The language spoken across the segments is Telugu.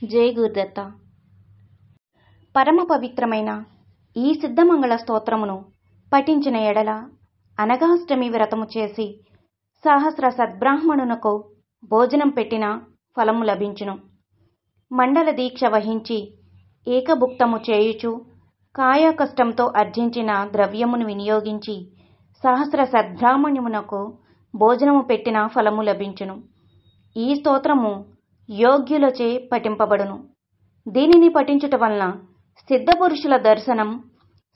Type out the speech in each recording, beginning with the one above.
జై గురుదత్త. పరమ పవిత్రమైన ఈ సిద్ధమంగళ స్తోత్రమును పఠించిన ఎడల అనగాష్టమి వ్రతము చేసి సహస్ర సద్బ్రాహ్మణునకు భోజనం పెట్టిన ఫలము లభించును. మండల దీక్ష వహించి ఏకభుక్తము చేయుచు కాయకష్టంతో అర్జించిన ద్రవ్యమును వినియోగించి సహస్ర సద్బ్రాహ్మణ్యమునకు భోజనము పెట్టిన ఫలము లభించును. ఈ స్తోత్రము యోగ్యులచే పఠింపబడును. దీనిని పఠించుట వలన సిద్ధపురుషుల దర్శనం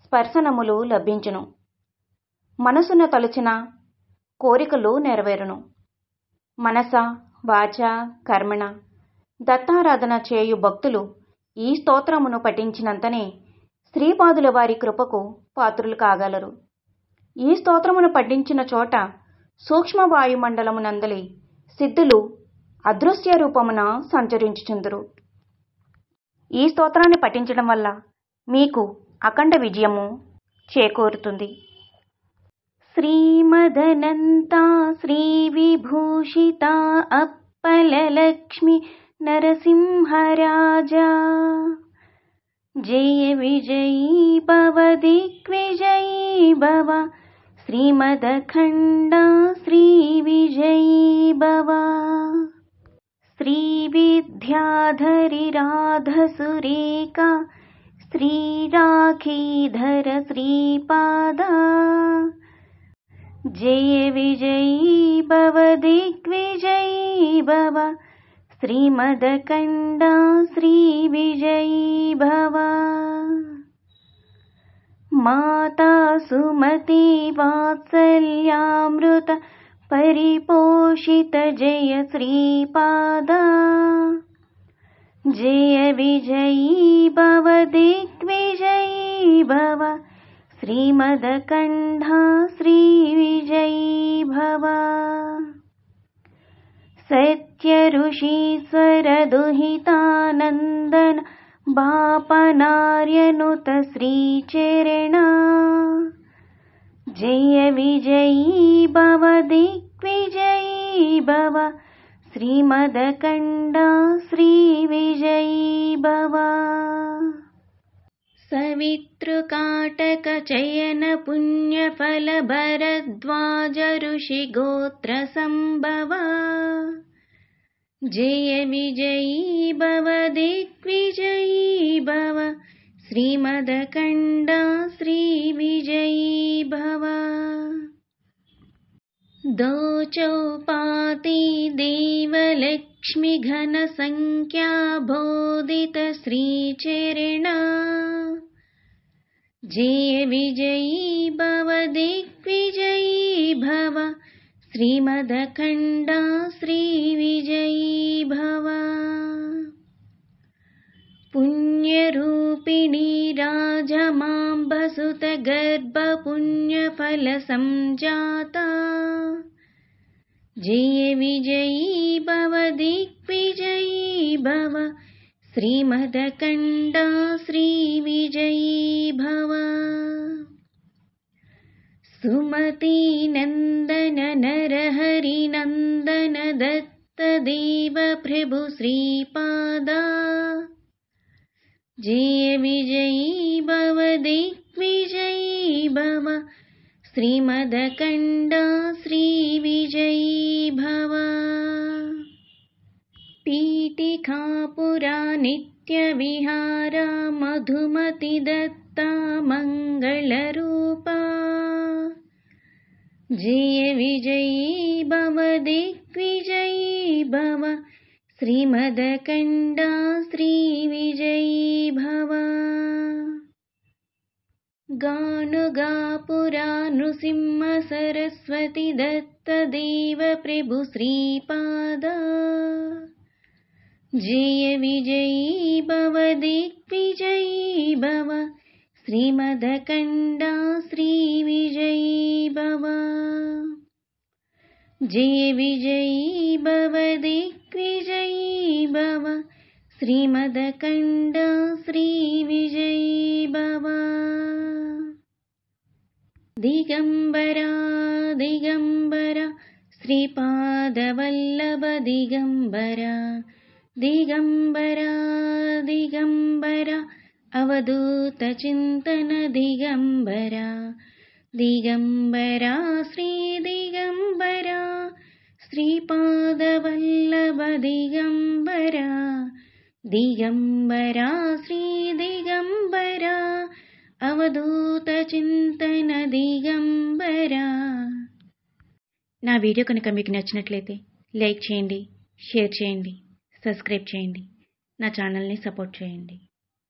స్పర్శనములు లభించును. మనసున తలుచిన కోరికలు నెరవేరును. మనస వాచ కర్మణ దత్తారాధన చేయు భక్తులు ఈ స్తోత్రమును పఠించినంతనే శ్రీపాదుల వారి కృపకు పాత్రులు కాగలరు. ఈ స్తోత్రమును పఠించిన చోట సూక్ష్మ వాయుమండలమునందలి సిద్ధులు అదృశ్య రూపమున సంచరించుచుందురు. ఈ స్తోత్రాన్ని పఠించడం వల్ల మీకు అఖండ విజయము చేకూరుతుంది. శ్రీమదనంత శ్రీ విభూషిత అప్పలలక్ష్మి నరసింహరాజా జయ విజయీ భవ దిగ్విజయీ భవ శ్రీమదఖండ శ్రీ విజయీ భవ. శ్రీ విద్యాధరి రాధసురేఖ శ్రీ రాఖీధర శ్రీపాద జయ విజయీ భవ దిగ్విజయీ భవ శ్రీమదఖండ శ్రీ విజయీ భవ. మాతా సుమతి వాత్సల్యామృత పరిపోషిత జయ శ్రీపాద జయ విజయీ భవ దిగ్విజయీ భవ శ్రీమదఖండ శ్రీ విజయీ భవ. సత్య ఋషీశ్వర దుహితానందన బాపనార్యనుత శ్రీచరణ జయ విజయీ భవ దిగ్విజయీ భవ శ్రీమదఖండ శ్రీ విజయీ భవ. సవితృకాటక చయన పుణ్యఫల భరద్వాజ ఋషి గోత్ర సంభవ జయ విజయీ భవ దిగ్విజయీ భవ శ్రీమదఖండ శ్రీ విజయీ భవ. దోచౌపాతి దేవలక్ష్మి ఘన సంఖ్యా బోధిత శ్రీచరణ జయ విజయీ భవ దిగ్విజయీ భవ శ్రీమదఖండ శ్రీ విజయీ భవ. పుణ్యరూపిణి రాజమాంబసుత గర్భ పుణ్యఫల సంజాత జయ విజయీ భవ దిగ్విజయీ భవ శ్రీమదఖండ శ్రీ విజయీ భవ. సుమతి నందన నరహరి నందన దత్త దేవ ప్రభు శ్రీపాద జయ విజయీ భవ దిగ్విజయీ భవ శ్రీమదఖండ శ్రీ విజయీ భవ. పీఠికాపురా నిత్య విహార మధుమతి దత్త మంగళరూపా జయ విజయీ భవ దిగ్విజయీ భవ శ్రీమదఖండ శ్రీ విజయీ భవ. గానుగాపురా నృసింహ సరస్వతి దత్త దేవ ప్రభు శ్రీపాద జయ విజయీ భవ దిగ్విజయీ భవ శ్రీమదఖండ శ్రీ విజయీ భవ. జయ విజయీ భవ దిగ్విజయీ భవ శ్రీమదఖండ శ్రీ విజయీ భవ. దిగంబరా దిగంబర శ్రీపాదవల్లభ దిగంబర దిగంబరా దిగంబరా అవధూత చింతన దిగంబరా దిగంబరా శ్రీ దిగంబరా శ్రీపాదవల్లభ దిగంబరా దిగంబరా శ్రీ దిగంబరా అవధూత చింతన దిగంబరా. నా వీడియో కనుక మీకు నచ్చినట్లయితే లైక్ చేయండి, షేర్ చేయండి, సబ్స్క్రైబ్ చేయండి, నా ఛానల్ని సపోర్ట్ చేయండి.